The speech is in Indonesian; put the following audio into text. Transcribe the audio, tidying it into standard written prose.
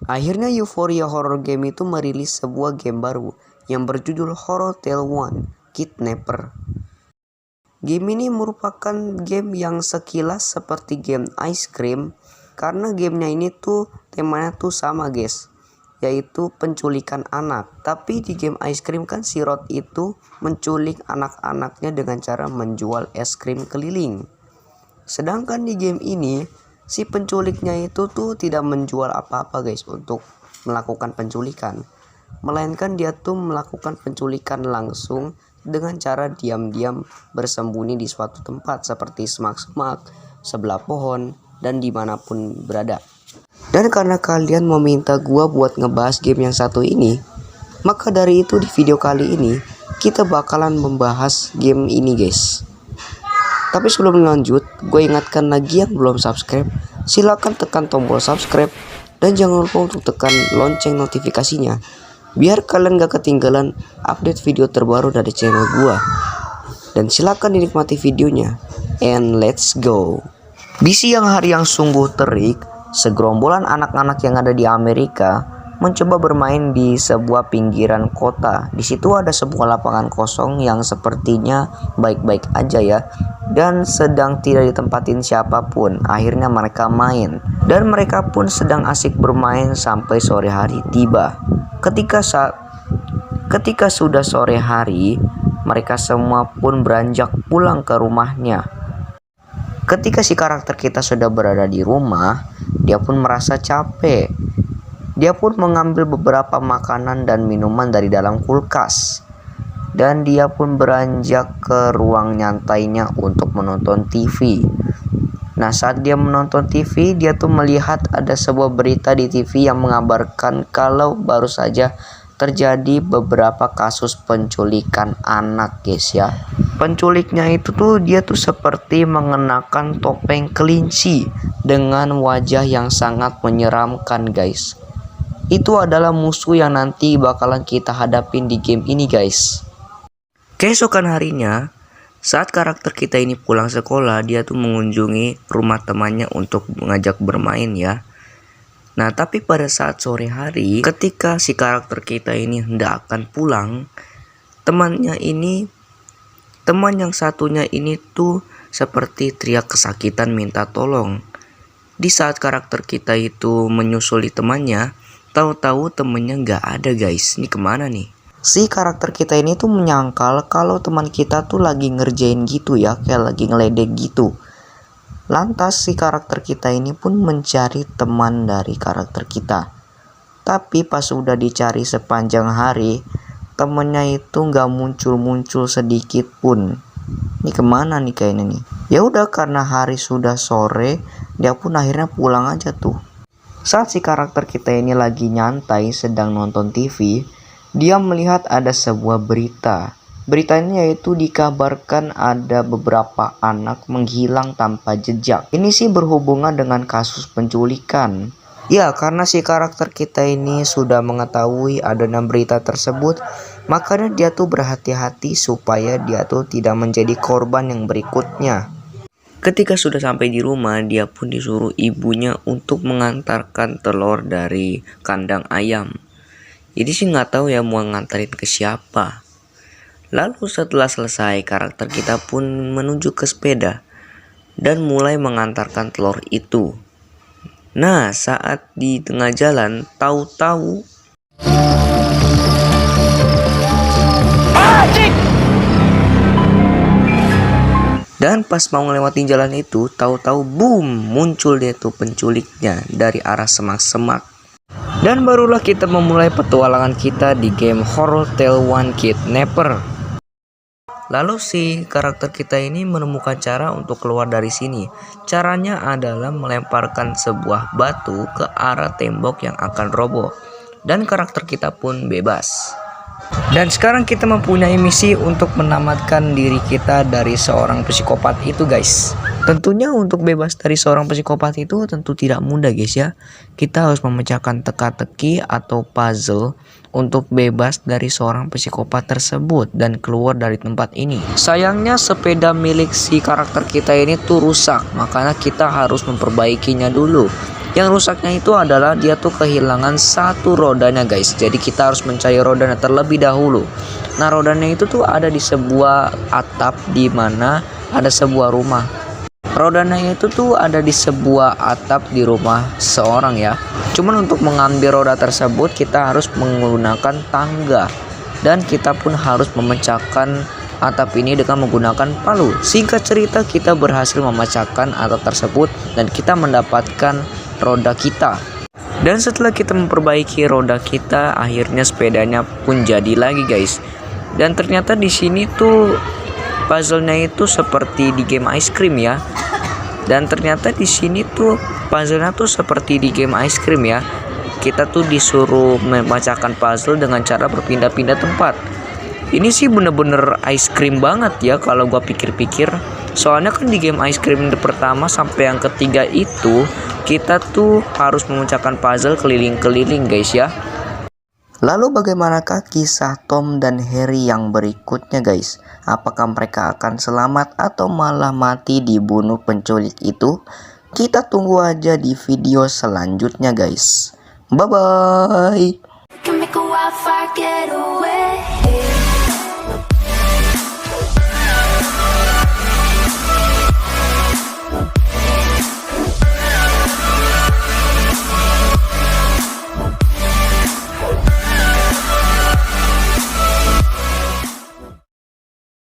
Akhirnya Euphoria Horror Game itu merilis sebuah game baru yang berjudul Horror Tale 1 Kidnapper. Game ini merupakan game yang sekilas seperti game Ice Cream karena gamenya ini tuh temanya tuh sama guys, yaitu penculikan anak. Tapi di game Ice Cream kan si Rod itu menculik anak-anaknya dengan cara menjual es krim keliling. Sedangkan di game ini si penculiknya itu tuh tidak menjual apa-apa guys untuk melakukan penculikan, melainkan dia tuh melakukan penculikan langsung dengan cara diam-diam bersembunyi di suatu tempat seperti semak-semak, sebelah pohon, dan dimanapun berada. Dan karena kalian meminta gua buat ngebahas game yang satu ini, maka dari itu di video kali ini kita bakalan membahas game ini guys. Tapi sebelum lanjut, gue ingatkan lagi yang belum subscribe, silahkan tekan tombol subscribe dan jangan lupa untuk tekan lonceng notifikasinya, biar kalian gak ketinggalan update video terbaru dari channel gue. Dan silahkan dinikmati videonya, and let's go. Di siang hari yang sungguh terik, segerombolan anak-anak yang ada di Amerika mencoba bermain di sebuah pinggiran kota. Di situ ada sebuah lapangan kosong yang sepertinya baik-baik aja ya, dan sedang tidak ditempatin siapapun. Akhirnya mereka main, dan mereka pun sedang asik bermain sampai sore hari tiba. Ketika sudah sore hari, mereka semua pun beranjak pulang ke rumahnya. Ketika si karakter kita sudah berada di rumah, dia pun merasa capek. Dia pun mengambil beberapa makanan dan minuman dari dalam kulkas. Dan dia pun beranjak ke ruang nyantainya untuk menonton TV. Nah, saat dia menonton TV, dia tuh melihat ada sebuah berita di TV yang mengabarkan kalau baru saja terjadi beberapa kasus penculikan anak guys ya. Penculiknya itu tuh dia tuh seperti mengenakan topeng kelinci dengan wajah yang sangat menyeramkan guys. Itu adalah musuh yang nanti bakalan kita hadapin di game ini guys. Keesokan harinya, saat karakter kita ini pulang sekolah, dia tuh mengunjungi rumah temannya untuk mengajak bermain ya. Nah, tapi pada saat sore hari, ketika si karakter kita ini hendak akan pulang, teman yang satunya ini tuh seperti teriak kesakitan minta tolong. Di saat karakter kita itu menyusuli temannya, tahu-tahu temennya nggak ada guys. Ini kemana nih? Si karakter kita ini tuh menyangkal kalau teman kita tuh lagi ngerjain gitu ya, kayak lagi ngeledek gitu. Lantas si karakter kita ini pun mencari teman dari karakter kita. Tapi pas udah dicari sepanjang hari, temennya itu nggak muncul-muncul sedikit pun. Ini kemana nih kayaknya nih? Ya udah, karena hari sudah sore, dia pun akhirnya pulang aja tuh. Saat si karakter kita ini lagi nyantai sedang nonton TV, dia melihat ada sebuah berita. Beritanya yaitu dikabarkan ada beberapa anak menghilang tanpa jejak. Ini sih berhubungan dengan kasus penculikan. Ya, karena si karakter kita ini sudah mengetahui adanya berita tersebut, makanya dia tuh berhati-hati supaya dia tuh tidak menjadi korban yang berikutnya. Ketika sudah sampai di rumah, dia pun disuruh ibunya untuk mengantarkan telur dari kandang ayam. Jadi sih nggak tahu ya mau nganterin ke siapa. Lalu setelah selesai, karakter kita pun menuju ke sepeda dan mulai mengantarkan telur itu. Nah, saat di tengah jalan, tahu-tahu dan pas mau ngelewatin jalan itu, tahu-tahu boom, muncul dia tuh penculiknya dari arah semak-semak. Dan barulah kita memulai petualangan kita di game Horror Tale 1 Kidnapper. Lalu si karakter kita ini menemukan cara untuk keluar dari sini. Caranya adalah melemparkan sebuah batu ke arah tembok yang akan roboh. Dan karakter kita pun bebas. Dan sekarang kita mempunyai misi untuk menamatkan diri kita dari seorang psikopat itu guys. Tentunya untuk bebas dari seorang psikopat itu tentu tidak mudah guys ya. Kita harus memecahkan teka-teki atau puzzle untuk bebas dari seorang psikopat tersebut dan keluar dari tempat ini. Sayangnya sepeda milik si karakter kita ini tuh rusak, makanya kita harus memperbaikinya dulu. Yang rusaknya itu adalah dia tuh kehilangan satu rodanya guys. Jadi kita harus mencari rodanya terlebih dahulu. Nah, rodanya itu tuh ada di sebuah atap di mana ada sebuah rumah. Rodanya itu tuh ada di sebuah atap di rumah seorang ya. Cuman untuk mengambil roda tersebut kita harus menggunakan tangga. Dan kita pun harus memecahkan atap ini dengan menggunakan palu. Singkat cerita, kita berhasil memecahkan atap tersebut dan kita mendapatkan roda kita. Dan setelah kita memperbaiki roda kita, akhirnya sepedanya pun jadi lagi guys. Dan ternyata di sini tuh puzzle-nya itu seperti di game ice cream ya. Dan ternyata di sini tuh puzzle-nya tuh seperti di game ice cream ya. Kita tuh disuruh memecahkan puzzle dengan cara berpindah-pindah tempat. Ini sih bener-bener ice cream banget ya kalau gua pikir-pikir. Soalnya kan di game ice cream pertama sampai yang ketiga itu kita tuh harus memecahkan puzzle keliling-keliling guys ya. Lalu bagaimanakah kisah Tom dan Harry yang berikutnya guys? Apakah mereka akan selamat atau malah mati dibunuh penculik itu? Kita tunggu aja di video selanjutnya guys. Bye bye.